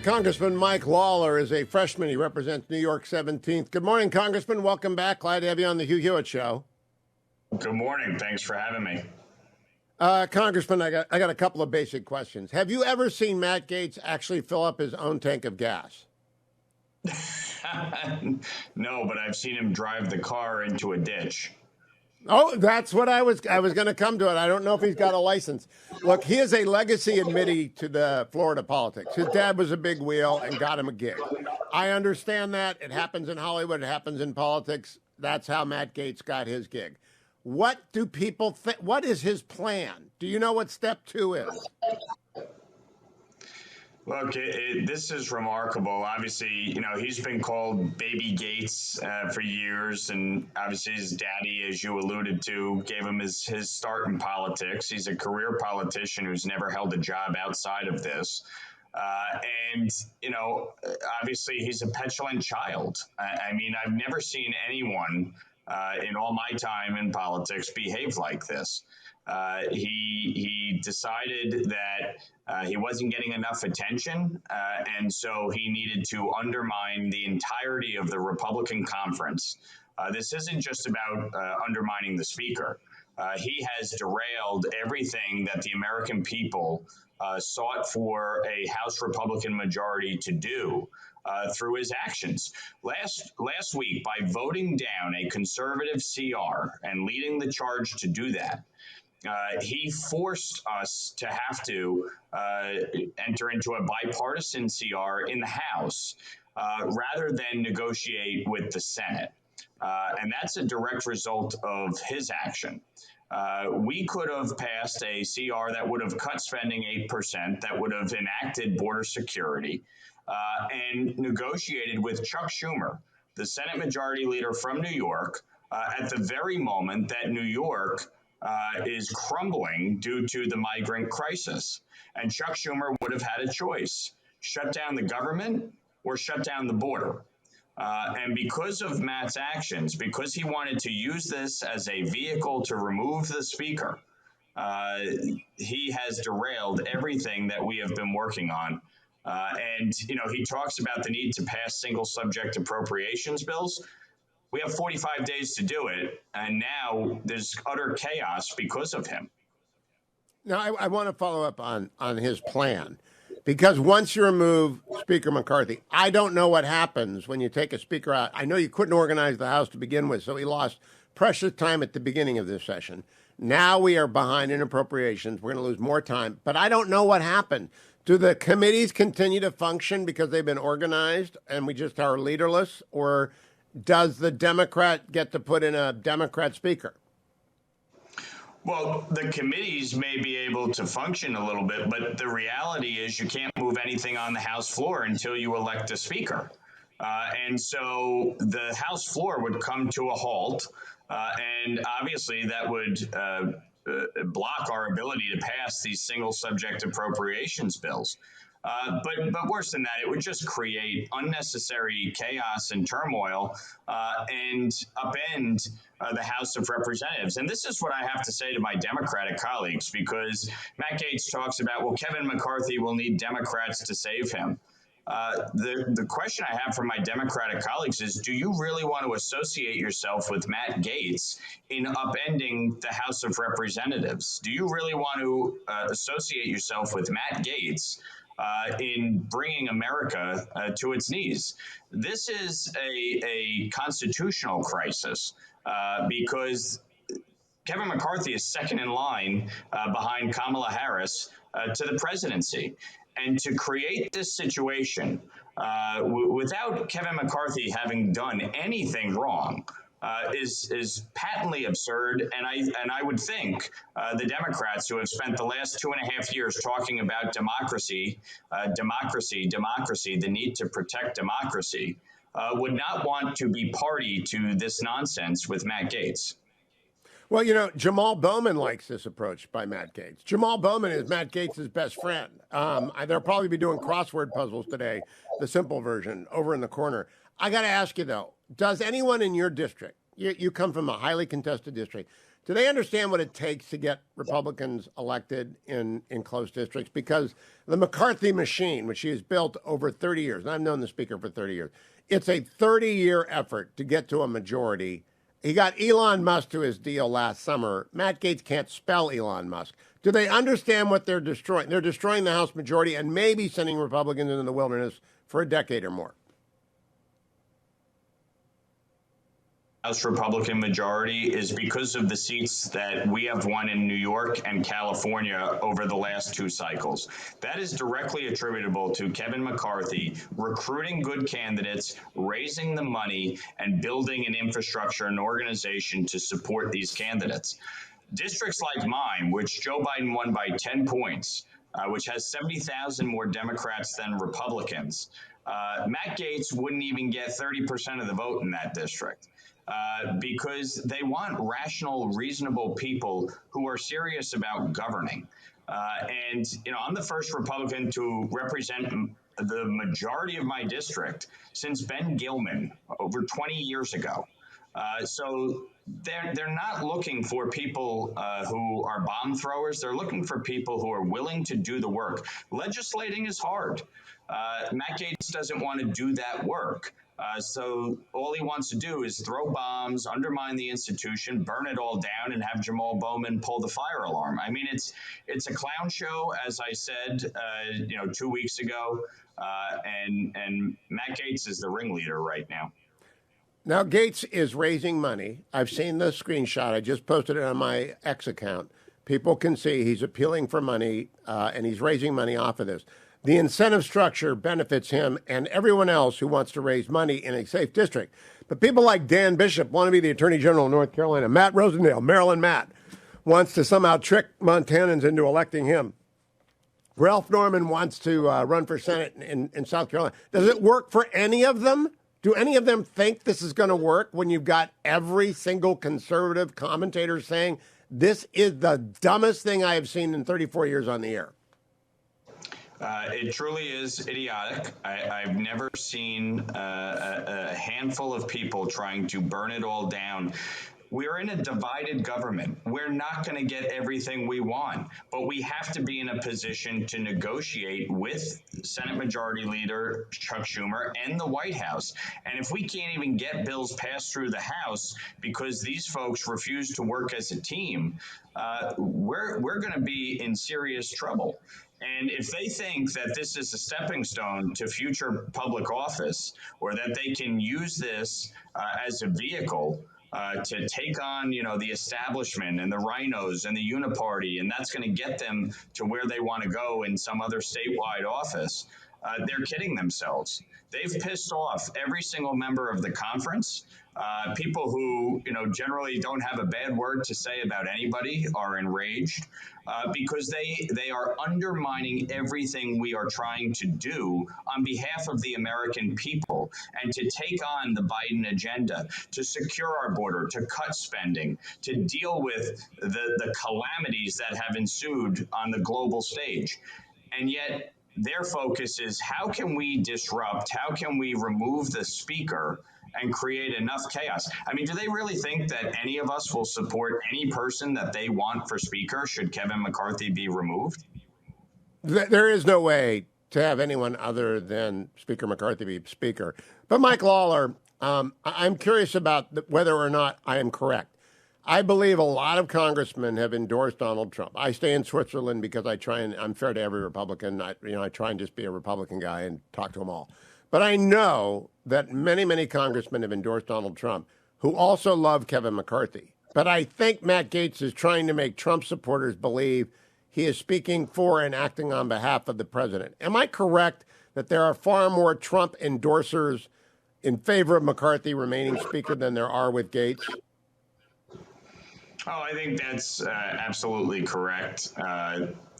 Congressman Mike Lawler is a freshman. He represents New York 17th. Good morning, Congressman. Welcome back. Glad to have you on the Hugh Hewitt Show. Good morning. Thanks for having me. Congressman, I got a couple of basic questions. Have you ever seen Matt Gaetz actually fill up his own tank of gas? No, but I've seen him drive the car into a ditch. Oh, that's what I was going to come to it. I don't know if he's got a license. Look, he is a legacy admittee to the Florida politics. His dad was a big wheel and got him a gig. I understand that. It happens in Hollywood. It happens in politics. That's how Matt Gaetz got his gig. What do people think? What is his plan? Do you know what step 2 is? Look, this is remarkable. Obviously, he's been called Baby Gaetz for years, and obviously his daddy, as you alluded to, gave him his start in politics. He's a career politician who's never held a job outside of this. And obviously he's a petulant child. I mean, I've never seen anyone in all my time in politics behave like this. He decided that he wasn't getting enough attention, and so he needed to undermine the entirety of the Republican conference. This isn't just about undermining the speaker. He has derailed everything that the American people sought for a House Republican majority to do through his actions. Last week, by voting down a conservative CR and leading the charge to do that, he forced us to have to enter into a bipartisan CR in the House rather than negotiate with the Senate. And that's a direct result of his action. We could have passed a CR that would have cut spending 8%, that would have enacted border security, and negotiated with Chuck Schumer, the Senate Majority Leader from New York, at the very moment that New York is crumbling due to the migrant crisis. And Chuck Schumer would have had a choice: shut down the government or shut down the border. And because of Matt's actions, because he wanted to use this as a vehicle to remove the speaker, he has derailed everything that we have been working on. And he talks about the need to pass single subject appropriations bills. We have 45 days to do it, and now there's utter chaos because of him. Now, I want to follow up on his plan, because once you remove Speaker McCarthy, I don't know what happens when you take a speaker out. I know you couldn't organize the House to begin with, so he lost precious time at the beginning of this session. Now we are behind in appropriations. We're going to lose more time, but I don't know what happened. Do the committees continue to function because they've been organized and we just are leaderless, or does the Democrat get to put in a Democrat speaker? Well, the committees may be able to function a little bit, but the reality is you can't move anything on the House floor until you elect a speaker. And so the House floor would come to a halt, and obviously that would block our ability to pass these single subject appropriations bills. But worse than that, it would just create unnecessary chaos and turmoil and upend the House of Representatives. And this is what I have to say to my Democratic colleagues, because Matt Gaetz talks about, well, Kevin McCarthy will need Democrats to save him. The question I have for my Democratic colleagues is, do you really want to associate yourself with Matt Gaetz in upending the House of Representatives? Do you really want to associate yourself with Matt Gaetz in bringing America to its knees? This is a constitutional crisis because Kevin McCarthy is second in line behind Kamala Harris to the presidency. And to create this situation without Kevin McCarthy having done anything wrong is patently absurd. And I would think the Democrats, who have spent the last 2.5 years talking about democracy, the need to protect democracy, would not want to be party to this nonsense with Matt Gaetz. Well, Jamal Bowman likes this approach by Matt Gaetz. Jamal Bowman is Matt Gaetz's best friend. They'll probably be doing crossword puzzles today, the simple version, over in the corner. I got to ask you, though, does anyone in your district, you come from a highly contested district, Do they understand what it takes to get Republicans elected in close districts? Because the McCarthy machine, which he has built over 30 years, and I've known the speaker for 30 years, it's a 30-year effort to get to a majority. He got Elon Musk to his deal last summer. Matt Gaetz can't spell Elon Musk. Do they understand what they're destroying? They're destroying the House majority and maybe sending Republicans into the wilderness for a decade or more. House Republican majority is because of the seats that we have won in New York and California over the last 2 cycles. That is directly attributable to Kevin McCarthy recruiting good candidates, raising the money, and building an infrastructure and organization to support these candidates. Districts like mine, which Joe Biden won by 10 points, which has 70,000 more Democrats than Republicans, Matt Gaetz wouldn't even get 30% of the vote in that district. Because they want rational, reasonable people who are serious about governing. And I'm the first Republican to represent the majority of my district since Ben Gilman over 20 years ago. So they're not looking for people who are bomb throwers. They're looking for people who are willing to do the work. Legislating is hard. Matt Gaetz doesn't want to do that work. So all he wants to do is throw bombs, undermine the institution, burn it all down, and have Jamal Bowman pull the fire alarm. I mean, it's a clown show, as I said, 2 weeks ago, and Matt Gaetz is the ringleader right now. Now, Gaetz is raising money. I've seen the screenshot. I just posted it on my X account. People can see he's appealing for money, and he's raising money off of this. The incentive structure benefits him and everyone else who wants to raise money in a safe district. But people like Dan Bishop want to be the Attorney General of North Carolina. Matt Rosendale, Maryland Matt, wants to somehow trick Montanans into electing him. Ralph Norman wants to run for Senate in South Carolina. Does it work for any of them? Do any of them think this is going to work when you've got every single conservative commentator saying this is the dumbest thing I have seen in 34 years on the air? It truly is idiotic. I've never seen a handful of people trying to burn it all down. We're in a divided government. We're not going to get everything we want, but we have to be in a position to negotiate with Senate Majority Leader Chuck Schumer and the White House. And if we can't even get bills passed through the House because these folks refuse to work as a team, we're going to be in serious trouble. And if they think that this is a stepping stone to future public office, or that they can use this as a vehicle to take on, the establishment and the rhinos and the uniparty, and that's going to get them to where they want to go in some other statewide office, they're kidding themselves. They've pissed off every single member of the conference. People who, generally don't have a bad word to say about anybody are enraged because they are undermining everything we are trying to do on behalf of the American people, and to take on the Biden agenda, to secure our border, to cut spending, to deal with the calamities that have ensued on the global stage. And yet their focus is, how can we disrupt? How can we remove the speaker and create enough chaos? I mean, do they really think that any of us will support any person that they want for speaker should Kevin McCarthy be removed? There is no way to have anyone other than Speaker McCarthy be speaker. But Mike Lawler, I'm curious about whether or not I am correct. I believe a lot of congressmen have endorsed Donald Trump. I stay in Switzerland because I'm fair to every Republican. I try and just be a Republican guy and talk to them all. But I know that many, many congressmen have endorsed Donald Trump who also love Kevin McCarthy. But I think Matt Gaetz is trying to make Trump supporters believe he is speaking for and acting on behalf of the president. Am I correct that there are far more Trump endorsers in favor of McCarthy remaining speaker than there are with Gaetz? Oh, I think that's absolutely correct.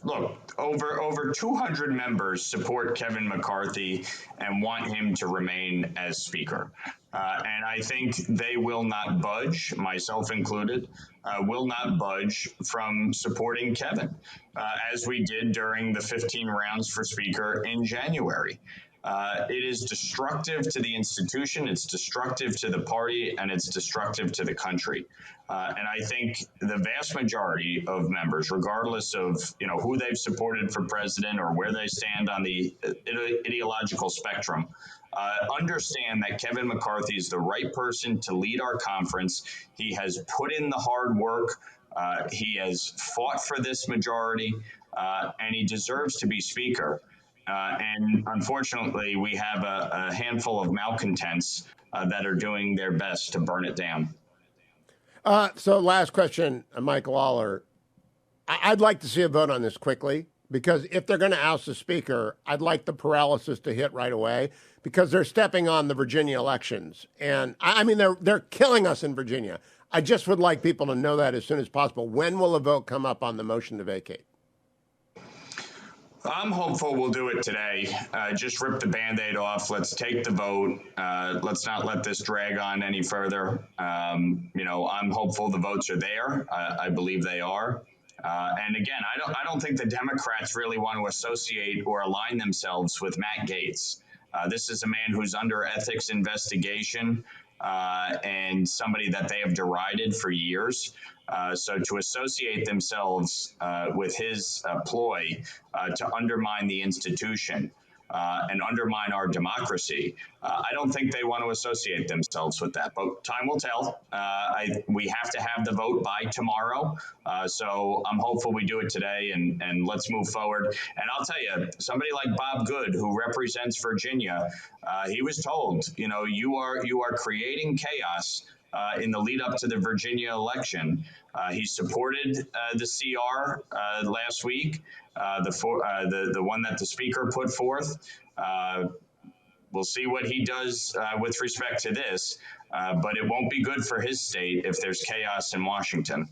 Look, over 200 members support Kevin McCarthy and want him to remain as speaker. And I think they will not budge, myself included, will not budge from supporting Kevin, as we did during the 15 rounds for speaker in January. It is destructive to the institution, it's destructive to the party, and it's destructive to the country. And I think the vast majority of members, regardless of who they've supported for president or where they stand on the ideological spectrum, understand that Kevin McCarthy is the right person to lead our conference. He has put in the hard work. He has fought for this majority, and he deserves to be speaker. And unfortunately, we have a handful of malcontents that are doing their best to burn it down. So last question, Mike Lawler. I'd like to see a vote on this quickly, because if they're going to oust the speaker, I'd like the paralysis to hit right away, because they're stepping on the Virginia elections. And I mean, they're killing us in Virginia. I just would like people to know that as soon as possible. When will a vote come up on the motion to vacate? I'm hopeful we'll do it today. Just rip the Band-Aid off. Let's take the vote. Let's not let this drag on any further. I'm hopeful the votes are there. I believe they are. And again, I don't think the Democrats really want to associate or align themselves with Matt Gaetz. This is a man who's under ethics investigation and somebody that they have derided for years. So to associate themselves with his ploy to undermine the institution and undermine our democracy, I don't think they want to associate themselves with that. But time will tell. We have to have the vote by tomorrow. So I'm hopeful we do it today, and let's move forward. And I'll tell you, somebody like Bob Good, who represents Virginia, he was told, you are creating chaos in the lead up to the Virginia election. He supported the CR last week, the one that the speaker put forth. We'll see what he does with respect to this, but it won't be good for his state if there's chaos in Washington.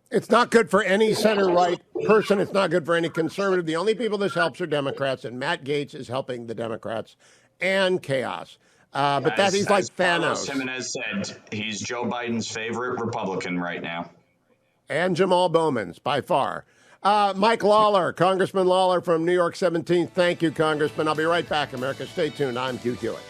It's not good for any center-right person. It's not good for any conservative. The only people this helps are Democrats, and Matt Gaetz is helping the Democrats and chaos. But that he's like Thanos. Jimenez said, he's Joe Biden's favorite Republican right now. And Jamal Bowman's, by far. Mike Lawler, Congressman Lawler from New York 17th. Thank you, Congressman. I'll be right back, America. Stay tuned. I'm Hugh Hewitt.